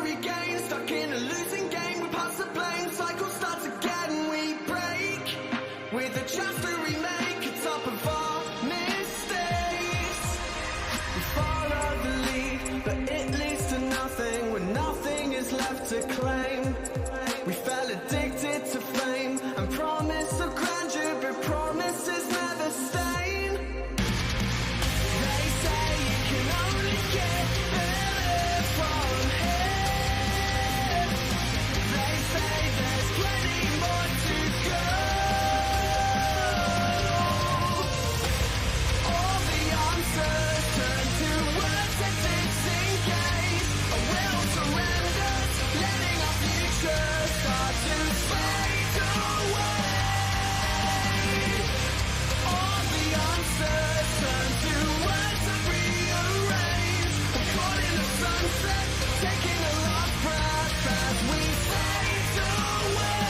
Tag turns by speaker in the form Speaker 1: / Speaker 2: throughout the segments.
Speaker 1: regain. Stuck in a losing game, we pass the blame. Cycle starts again, we break with a chance to remake. It's up of our mistakes. We follow the lead, but it leads to nothing when nothing is left to claim. We fell addicted to fame and promise of grandeur, but promises never stain. They say you can only get better from here. They say there's plenty more to go. All the answers turn to words that disengage. A will surrenders, letting our future start to fade away. All the answers turn to words that rearrange. I'm caught in the sunset, taking a last breath as we fade away.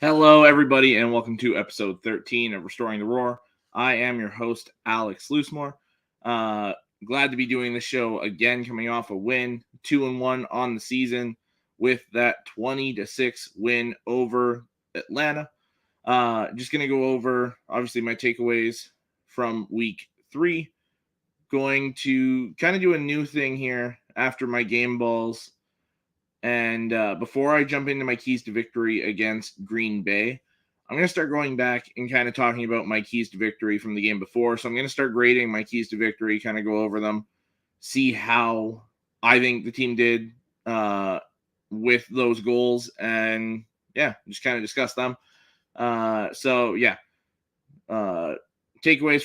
Speaker 2: Hello, everybody, and welcome to episode 13 of Restoring the Roar. I am your host, Alex Loosemore. Glad to be doing this show again, coming off a win, 2-1 on the season with that 20-6 win over Atlanta. Just going to go over, obviously, my takeaways from week 3. Going to kind of do a new thing here after my game balls. And before I jump into my keys to victory against Green Bay, I'm going to start going back and kind of talking about my keys to victory from the game before. So I'm going to start grading my keys to victory, kind of go over them, see how I think the team did with those goals, and just kind of discuss them. Takeaways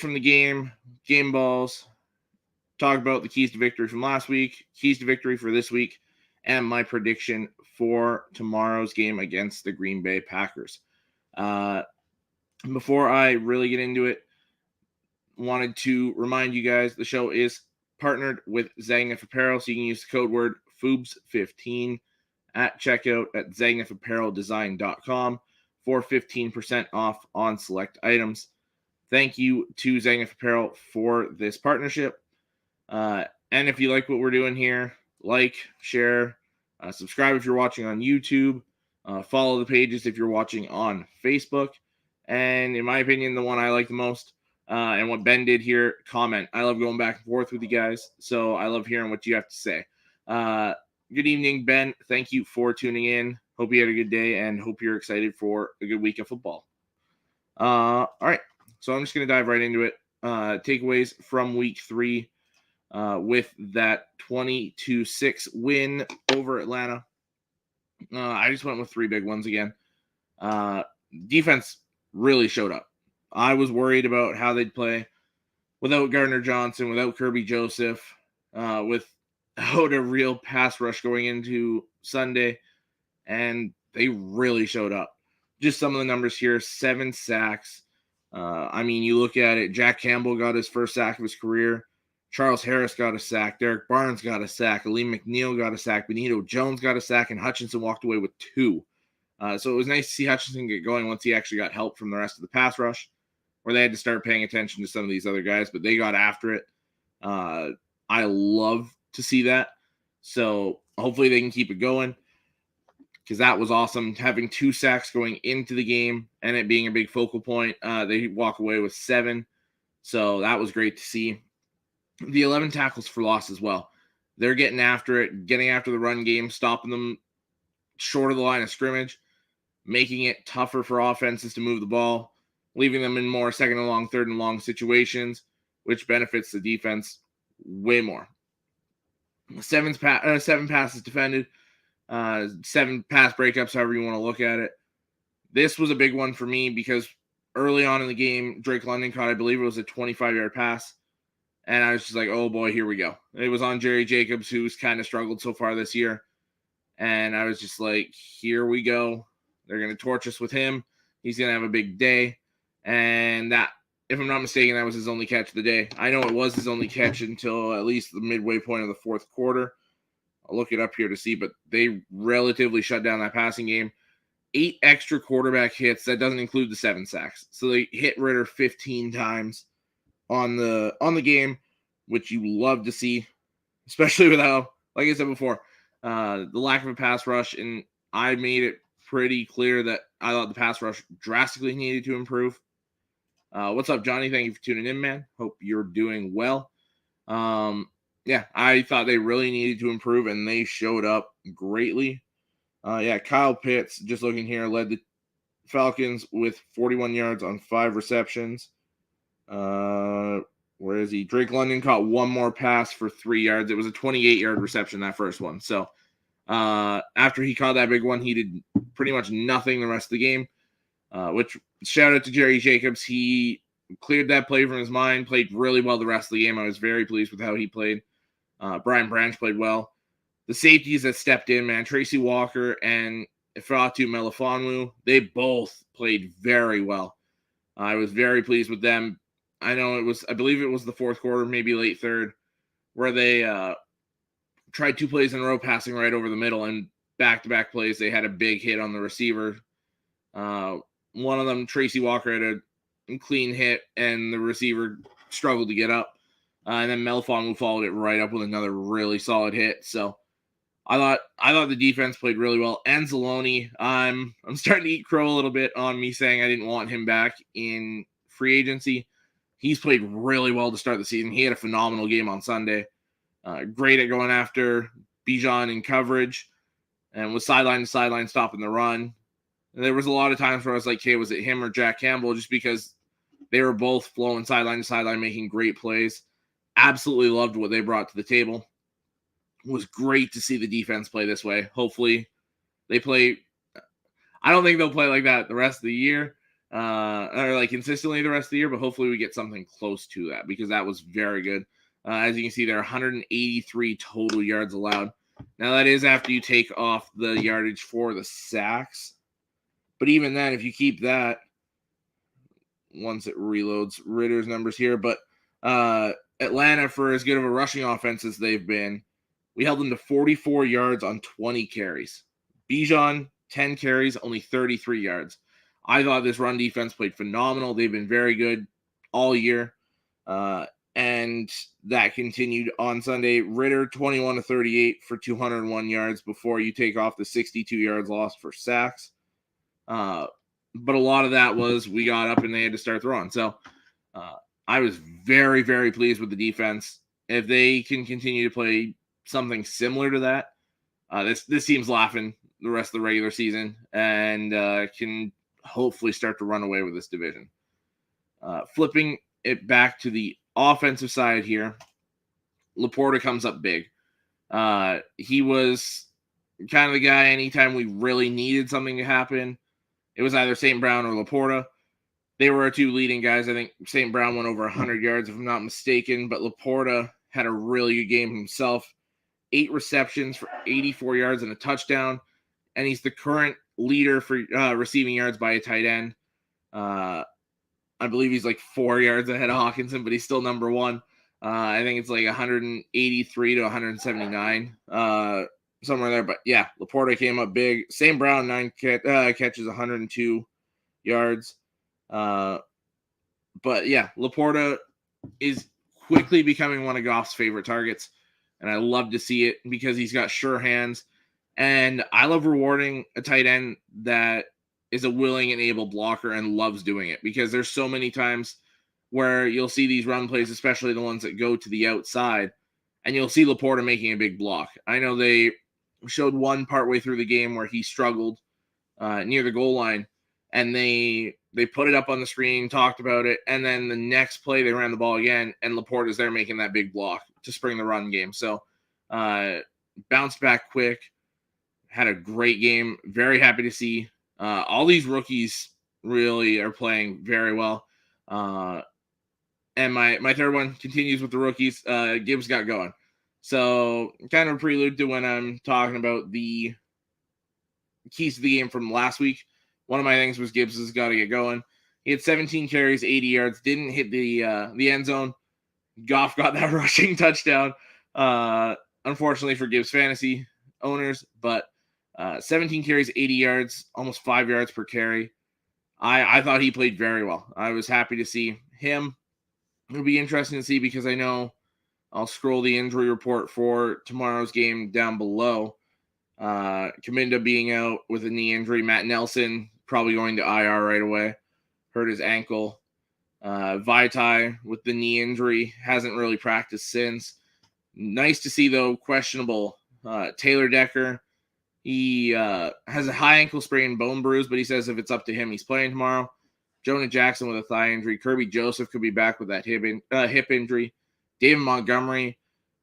Speaker 2: from the game balls, talk about the keys to victory from last week, keys to victory for this week, and my prediction for tomorrow's game against the Green Bay Packers. Before I really get into it, wanted to remind you guys the show is partnered with Zagnif Apparel, so you can use the code word FOOBS15 at checkout at zagnifappareldesign.com for 15% off on select items. Thank you to Zagnif Apparel for this partnership. And if you like what we're doing here, like, share, subscribe if you're watching on YouTube, follow the pages if you're watching on Facebook, and in my opinion, the one I like the most, and what Ben did here, comment. I love going back and forth with you guys, so I love hearing what you have to say. Good evening, Ben. Thank you for tuning in. Hope you had a good day, and hope you're excited for a good week of football. All right, so I'm just going to dive right into it. Takeaways from week 3. With that 20-6 win over Atlanta. I just went with 3 big ones again. Defense really showed up. I was worried about how they'd play without Gardner Johnson, without Kirby Joseph, without a real pass rush going into Sunday, and they really showed up. Just some of the numbers here, 7 sacks. You look at it, Jack Campbell got his first sack of his career. Charles Harris got a sack. Derek Barnes got a sack. Aleem McNeil got a sack. Benito Jones got a sack. And Hutchinson walked away with 2. So it was nice to see Hutchinson get going once he actually got help from the rest of the pass rush, where they had to start paying attention to some of these other guys, but they got after it. I love to see that. So hopefully they can keep it going, because that was awesome. Having 2 sacks going into the game and it being a big focal point. They walk away with 7. So that was great to see. The 11 tackles for loss as well. They're getting after it, getting after the run game, stopping them short of the line of scrimmage, making it tougher for offenses to move the ball, leaving them in more second and long, third and long situations, which benefits the defense way more. 7 passes defended, 7 pass breakups, however you want to look at it. This was a big one for me because early on in the game, Drake London caught, I believe it was a 25-yard pass. And I was just like, oh boy, here we go. It was on Jerry Jacobs, who's kind of struggled so far this year. And I was just like, here we go. They're going to torch us with him. He's going to have a big day. And that, if I'm not mistaken, that was his only catch of the day. I know it was his only catch until at least the midway point of the fourth quarter. I'll look it up here to see, but they relatively shut down that passing game. 8 extra quarterback hits. That doesn't include the 7 sacks. So they hit Ridder 15 times on the game, which you love to see, especially with how, like I said before, the lack of a pass rush. And I made it pretty clear that I thought the pass rush drastically needed to improve. What's up, Johnny? Thank you for tuning in, man. Hope you're doing well. Yeah, I thought they really needed to improve, and they showed up greatly. Yeah, Kyle Pitts, just looking here, led the Falcons with 41 yards on 5 receptions. Where is he? Drake London caught 1 more pass for 3 yards. It was a 28-yard reception, that first one. So after he caught that big one, he did pretty much nothing the rest of the game, which shout out to Jerry Jacobs. He cleared that play from his mind, played really well the rest of the game. I was very pleased with how he played. Brian Branch played well. The safeties that stepped in, man, Tracy Walker and Ifeatu Melifonwu, they both played very well. I was very pleased with them. I believe it was the fourth quarter, maybe late third, where they tried 2 plays in a row passing right over the middle, and back-to-back plays, they had a big hit on the receiver. One of them, Tracy Walker, had a clean hit, and the receiver struggled to get up. And then Melifonwu followed it right up with another really solid hit. So I thought the defense played really well. Anzalone, I'm starting to eat crow a little bit on me saying I didn't want him back in free agency. He's played really well to start the season. He had a phenomenal game on Sunday. Great at going after Bijan in coverage and was sideline to sideline stopping the run. And there was a lot of times where I was like, hey, was it him or Jack Campbell? Just because they were both flowing sideline to sideline, making great plays. Absolutely loved what they brought to the table. It was great to see the defense play this way. Hopefully they play. I don't think they'll play like that the rest of the year, or like consistently the rest of the year, but hopefully we get something close to that, because that was very good. As you can see, there are 183 total yards allowed. Now that is after you take off the yardage for the sacks. But even then, if you keep that, once it reloads Ritter's numbers here, but Atlanta, for as good of a rushing offense as they've been, we held them to 44 yards on 20 carries. Bijan, 10 carries, only 33 yards. I thought this run defense played phenomenal. They've been very good all year. And that continued on Sunday. Ridder, 21 to 38 for 201 yards before you take off the 62 yards lost for sacks. But a lot of that was we got up and they had to start throwing. So I was very, very pleased with the defense. If they can continue to play something similar to that, this team's laughing the rest of the regular season and can hopefully start to run away with this division. Flipping it back to the offensive side here, Laporta comes up big. He was kind of the guy anytime we really needed something to happen. It was either St. Brown or Laporta. They were our 2 leading guys. I think St. Brown went over 100 yards, if I'm not mistaken, but Laporta had a really good game himself. 8 receptions for 84 yards and a touchdown, and he's the current leader for receiving yards by a tight end. I believe he's like 4 yards ahead of Hawkinson, but he's still number 1. I think it's like 183 to 179. somewhere there. But yeah, Laporta came up big. St. Brown, 9 catches, 102 yards. But yeah, Laporta is quickly becoming one of Goff's favorite targets. And I love to see it because he's got sure hands. And I love rewarding a tight end that is a willing and able blocker and loves doing it, because there's so many times where you'll see these run plays, especially the ones that go to the outside, and you'll see Laporta making a big block. I know they showed one partway through the game where he struggled near the goal line, and they put it up on the screen, talked about it, and then the next play they ran the ball again, and Laporta's there making that big block to spring the run game. So bounced back quick, had a great game. Very happy to see all these rookies really are playing very well. And my third one continues with the rookies. Gibbs got going. So kind of a prelude to when I'm talking about the keys to the game from last week. One of my things was Gibbs has got to get going. He had 17 carries, 80 yards, didn't hit the end zone. Goff got that rushing touchdown, unfortunately for Gibbs fantasy owners, but 17 carries, 80 yards, almost 5 yards per carry. I thought he played very well. I was happy to see him. It'll be interesting to see because I know I'll scroll the injury report for tomorrow's game down below. Kaminda being out with a knee injury. Matt Nelson probably going to IR right away. Hurt his ankle. Vaitai with the knee injury hasn't really practiced since. Nice to see, though, questionable Taylor Decker. He has a high ankle sprain, bone bruise, but he says if it's up to him, he's playing tomorrow. Jonah Jackson with a thigh injury. Kirby Joseph could be back with that hip injury. David Montgomery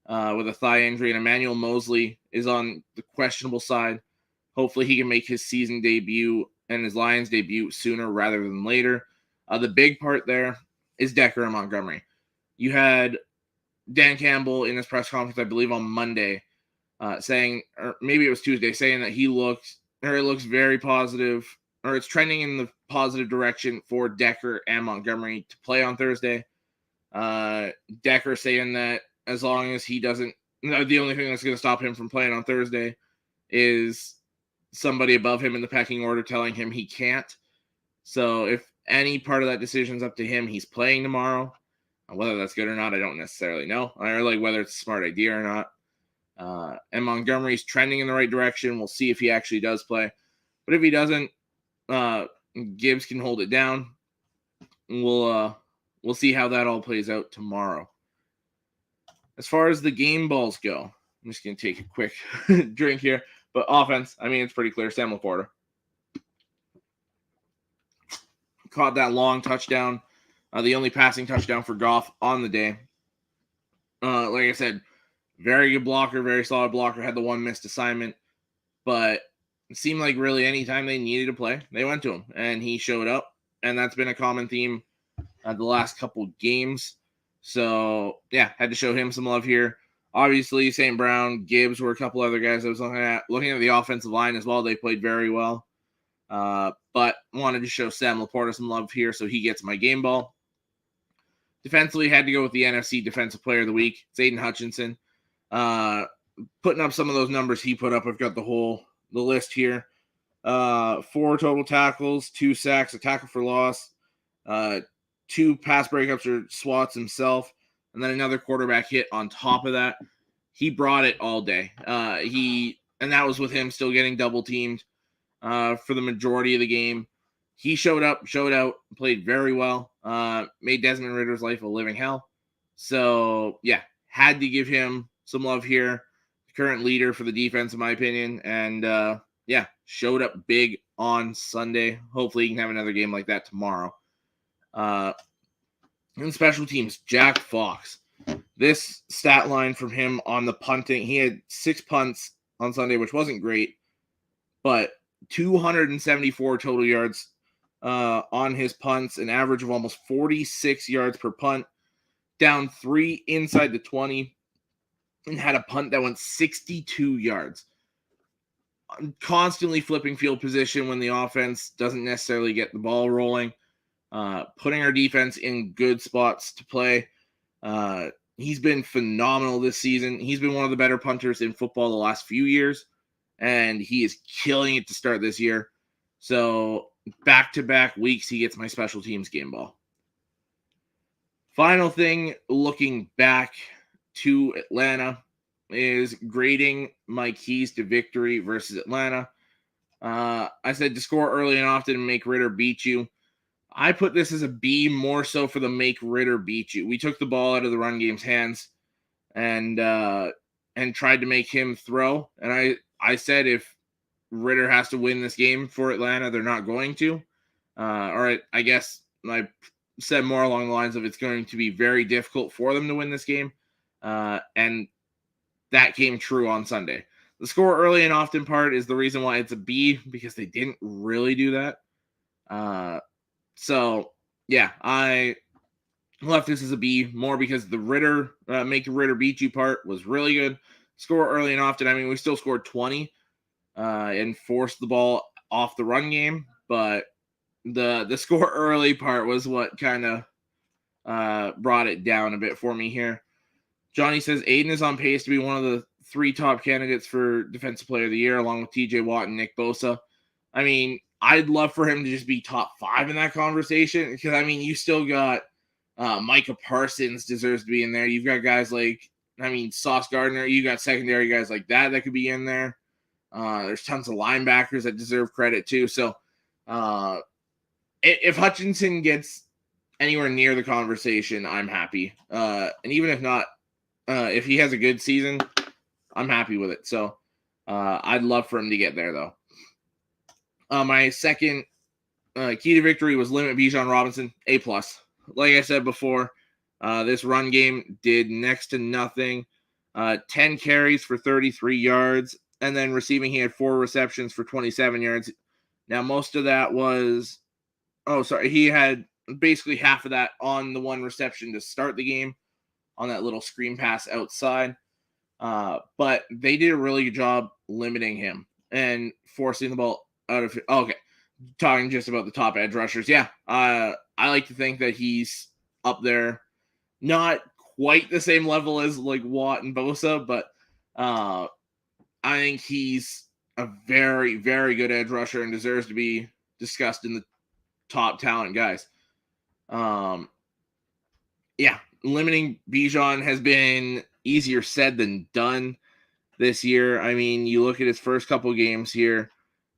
Speaker 2: with a thigh injury. And Emmanuel Mosley is on the questionable side. Hopefully he can make his season debut and his Lions debut sooner rather than later. The big part there is Decker and Montgomery. You had Dan Campbell in his press conference, I believe on Monday, saying, or maybe it was Tuesday, saying that it looks very positive, or it's trending in the positive direction for Decker and Montgomery to play on Thursday. Decker saying that as long as he doesn't, the only thing that's going to stop him from playing on Thursday is somebody above him in the pecking order telling him he can't. So if any part of that decision is up to him, he's playing tomorrow. Whether that's good or not, I don't necessarily know. Or like whether it's a smart idea or not. And Montgomery's trending in the right direction. We'll see if he actually does play. But if he doesn't, Gibbs can hold it down. We'll see how that all plays out tomorrow. As far as the game balls go, I'm just going to take a quick drink here. But offense, I mean, it's pretty clear. Sam Laporta caught that long touchdown, the only passing touchdown for Goff on the day. Like I said, very good blocker, very solid blocker. Had the one missed assignment, but it seemed like really anytime they needed to play, they went to him, and he showed up. And that's been a common theme the last couple games. So, yeah, had to show him some love here. Obviously, St. Brown, Gibbs were a couple other guys I was looking at. Looking at the offensive line as well, they played very well. But wanted to show Sam Laporta some love here, so he gets my game ball. Defensively, had to go with the NFC Defensive Player of the Week. It's Aiden Hutchinson. Putting up some of those numbers he put up. I've got the list here. 4 total tackles, 2 sacks, a tackle for loss, 2 pass breakups or swats himself, and then another quarterback hit on top of that. He brought it all day. And that was with him still getting double teamed for the majority of the game. He showed up, showed out, played very well, made Desmond Ridder's life a living hell. So, yeah, had to give him some love here. Current leader for the defense, in my opinion. And, yeah, showed up big on Sunday. Hopefully he can have another game like that tomorrow. In special teams, Jack Fox. This stat line from him on the punting, he had 6 punts on Sunday, which wasn't great, but 274 total yards on his punts, an average of almost 46 yards per punt, down 3 inside the 20, and had a punt that went 62 yards. Constantly flipping field position when the offense doesn't necessarily get the ball rolling, putting our defense in good spots to play. He's been phenomenal this season. He's been one of the better punters in football the last few years. and he is killing it to start this year. So back-to-back weeks, he gets my special teams game ball. Final thing, looking back to Atlanta, is grading my keys to victory versus Atlanta. I said to score early and often and make Ritter beat you. I put this as a B, more so for the make Ritter beat you. We took the ball out of the run game's hands and tried to make him throw. And I said if Ritter has to win this game for Atlanta, they're not going to. Or I guess I said more along the lines of it's going to be very difficult for them to win this game. And that came true on Sunday. The score early and often part is the reason why it's a B, because they didn't really do that. So, yeah, I left this as a B more because the Ritter, make Ritter beat you part was really good. Score early and often, I mean, we still scored 20 and forced the ball off the run game, but the score early part was what kind of brought it down a bit for me here. Johnny says Aiden is on pace to be one of the 3 top candidates for Defensive Player of the Year, along with TJ Watt and Nick Bosa. I mean, I'd love for him to just be top 5 in that conversation, because, I mean, you still got Micah Parsons deserves to be in there. You've got guys like, I mean, Sauce Gardner. You got secondary guys like that could be in there. There's tons of linebackers that deserve credit too. So if Hutchinson gets anywhere near the conversation, I'm happy. And even if not, if he has a good season, I'm happy with it. So I'd love for him to get there, though. My second key to victory was limit Bijan Robinson, A+. Like I said before, this run game did next to nothing. 10 carries for 33 yards, and then receiving, he had 4 receptions for 27 yards. Now, most of that was, he had basically half of that on the 1 reception to start the game on that little screen pass outside. But they did a really good job limiting him and forcing the ball out of. Okay, talking just about the top edge rushers. Yeah, I like to think that he's up there, not quite the same level as like Watt and Bosa, but I think he's a very, very good edge rusher and deserves to be discussed in the top talent guys. Yeah, limiting Bijan has been easier said than done this year. I mean, you look at his first couple games here.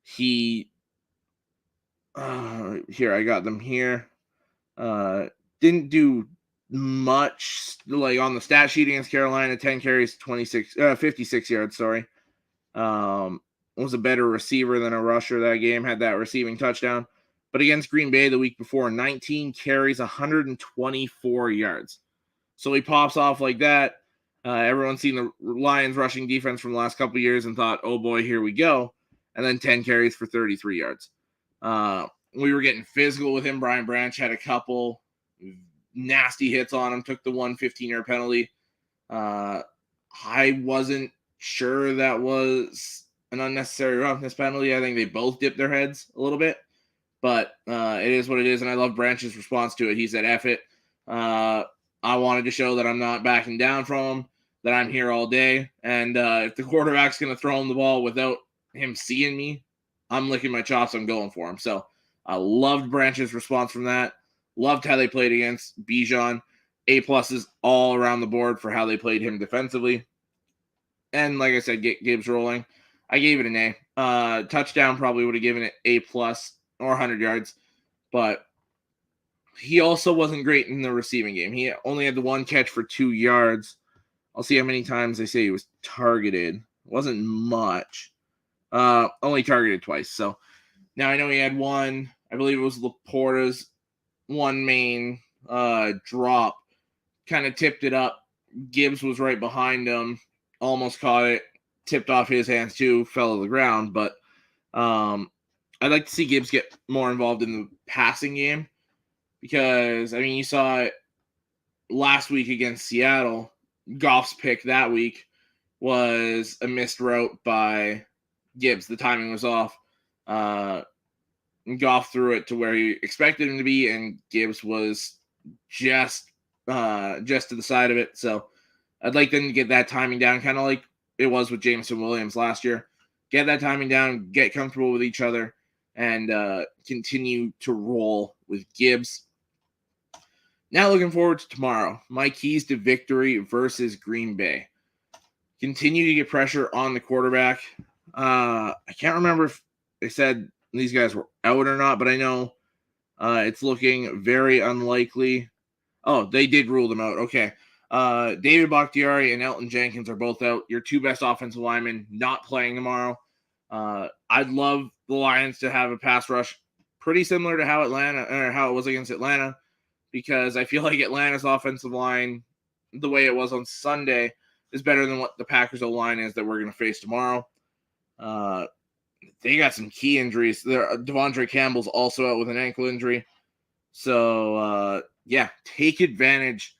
Speaker 2: He, here, I got them here. Didn't do much, like on the stat sheet against Carolina. 10 carries, 56 yards, sorry. Was a better receiver than a rusher that game, had that receiving touchdown. But against Green Bay the week before, 19 carries, 124 yards. So he pops off like that. Everyone's seen the Lions rushing defense from the last couple of years and thought, oh boy, here we go. And then 10 carries for 33 yards. We were getting physical with him. Brian Branch had a couple nasty hits on him, took the 1 15-yard penalty. I wasn't sure that was an unnecessary roughness penalty. I think they both dipped their heads a little bit. But it is what it is, and I love Branch's response to it. He said, F it. I wanted to show that I'm not backing down from him, that I'm here all day. And if the quarterback's going to throw him the ball without him seeing me, I'm licking my chops. I'm going for him. So I loved Branch's response from that. Loved how they played against Bijan. A+s all around the board for how they played him defensively. And like I said, get Gibbs rolling. I gave it an A. Touchdown probably would have given it A+ or 100 yards. But he also wasn't great in the receiving game. He only had the 1 catch for 2 yards. I'll see how many times they say he was targeted. It wasn't much. Only targeted twice. So now I know he had 1. I believe it was Laporta's 1 main drop. Kind of tipped it up. Gibbs was right behind him. Almost caught it. Tipped off his hands too. Fell to the ground. But I'd like to see Gibbs get more involved in the passing game. Because, I mean, you saw it last week against Seattle. Goff's pick that week was a missed route by Gibbs. The timing was off. Goff threw it to where he expected him to be, and Gibbs was just to the side of it. So I'd like them to get that timing down, kind of like it was with Jameson Williams last year. get that timing down, get comfortable with each other, and continue to roll with Gibbs. Now looking forward to tomorrow. My keys to victory versus Green Bay. Continue to get pressure on the quarterback. I can't remember if they said these guys were out or not, but I know it's looking very unlikely. Oh, they did rule them out. Okay. David Bakhtiari and Elton Jenkins are both out. Your two best offensive linemen not playing tomorrow. I'd love the Lions to have a pass rush pretty similar to how it was against Atlanta, because I feel like Atlanta's offensive line, the way it was on Sunday, is better than what the Packers O-line is that we're going to face tomorrow. They got some key injuries. Devondre Campbell's also out with an ankle injury. So, take advantage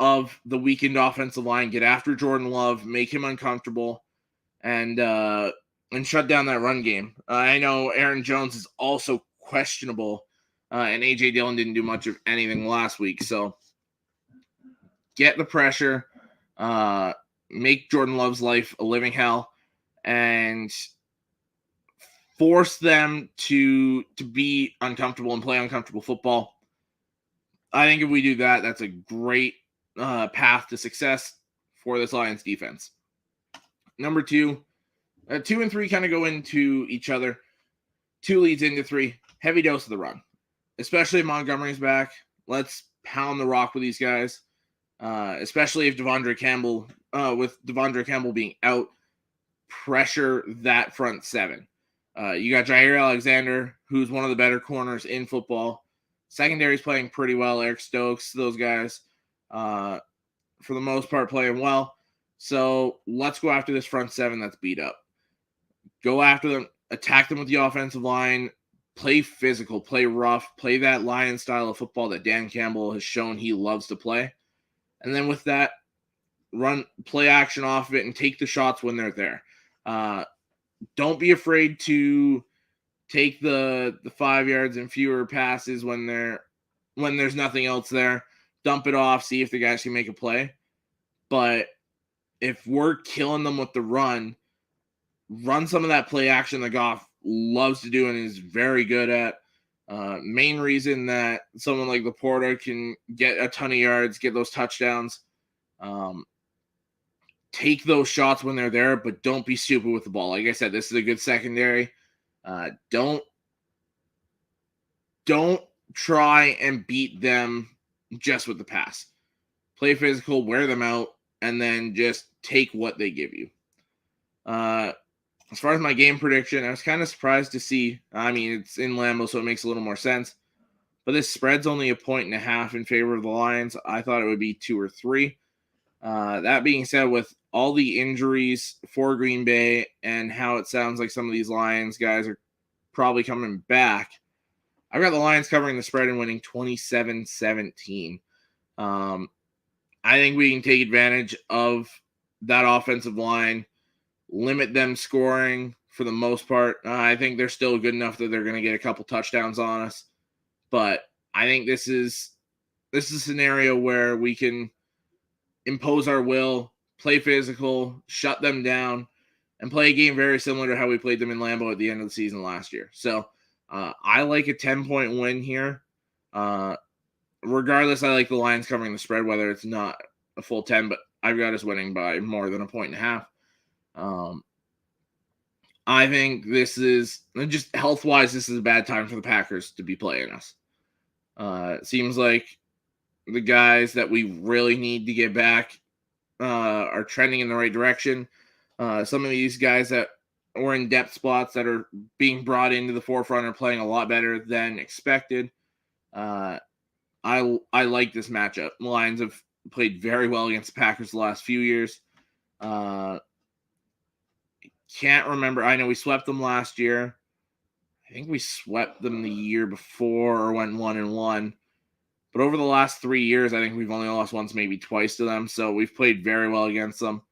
Speaker 2: of the weakened offensive line. Get after Jordan Love, make him uncomfortable, and shut down that run game. I know Aaron Jones is also questionable, and A.J. Dillon didn't do much of anything last week. So get the pressure, make Jordan Love's life a living hell, and force them to be uncomfortable and play uncomfortable football. I think if we do that, that's a great path to success for this Lions defense. Number 2, 2 and 3 kind of go into each other. 2 leads into 3. Heavy dose of the run, especially if Montgomery's back. Let's pound the rock with these guys, especially if Devondre Campbell, with Devondre Campbell being out, pressure that front 7. You got Jair Alexander, who's one of the better corners in football. Secondary's playing pretty well. Eric Stokes, those guys, for the most part, playing well. So let's go after this front 7 that's beat up. Go after them, attack them with the offensive line, play physical, play rough, play that Lion style of football that Dan Campbell has shown he loves to play. And then with that, play action off of it and take the shots when they're there. Don't be afraid to take the 5 yards and fewer passes when there's nothing else there. Dump it off, see if the guys can make a play. But if we're killing them with the run some of that play action that Goff loves to do and is very good at. Main reason that someone like Laporta can get a ton of yards, get those touchdowns. Take those shots when they're there, but don't be stupid with the ball. Like I said, this is a good secondary. Don't try and beat them just with the pass. Play physical, wear them out, and then just take what they give you. As far as my game prediction, I was kind of surprised to see. I mean, it's in Lambeau, so it makes a little more sense. But this spread's only 1.5 in favor of the Lions. I thought it would be 2 or 3. That being said, with all the injuries for Green Bay and how it sounds like some of these Lions guys are probably coming back, I've got the Lions covering the spread and winning 27-17. I think we can take advantage of that offensive line, limit them scoring for the most part. I think they're still good enough that they're going to get a couple touchdowns on us. But I think this is a scenario where we can impose our will, play physical, shut them down, and play a game very similar to how we played them in Lambeau at the end of the season last year. So I like a 10-point win here. Regardless, I like the Lions covering the spread, whether it's not a full 10, but I've got us winning by more than 1.5. I think this is, just health-wise, this is a bad time for the Packers to be playing us. It seems like the guys that we really need to get back are trending in the right direction. Some of these guys that were in depth spots that are being brought into the forefront are playing a lot better than expected. I like this matchup. The Lions have played very well against the Packers the last few years. Can't remember. I know we swept them last year. I think we swept them the year before or went 1-1. But over the last 3 years, I think we've only lost once, maybe twice to them. So we've played very well against them.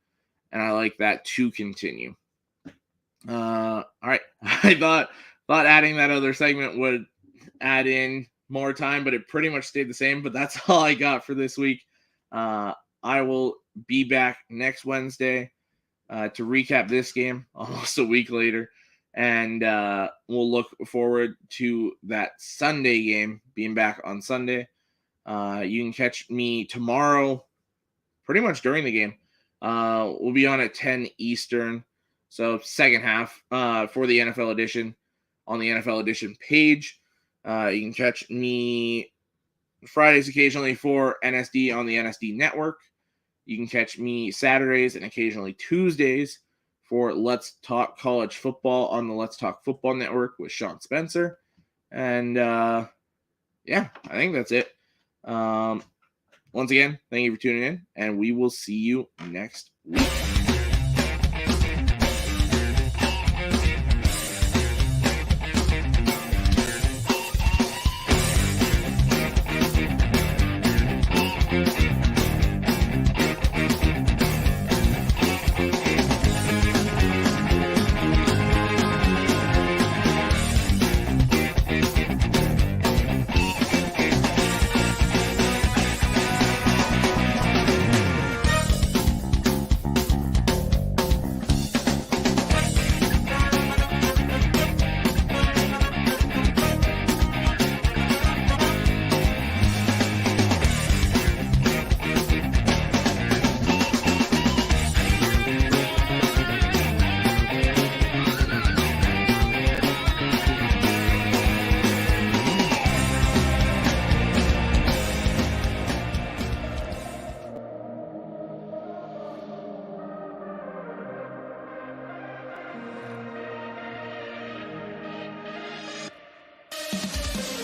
Speaker 2: And I like that to continue. All right. I thought adding that other segment would add in more time, but it pretty much stayed the same. But that's all I got for this week. I will be back next Wednesday. to recap this game almost a week later. And we'll look forward to that Sunday game, being back on Sunday. You can catch me tomorrow, pretty much during the game. We'll be on at 10 Eastern, so second half for the NFL edition on the NFL edition page. You can catch me Fridays occasionally for NSD on the NSD network. You can catch me Saturdays and occasionally Tuesdays for Let's Talk College Football on the Let's Talk Football Network with Sean Spencer. And yeah, I think that's it. Once again, thank you for tuning in, and we will see you next week.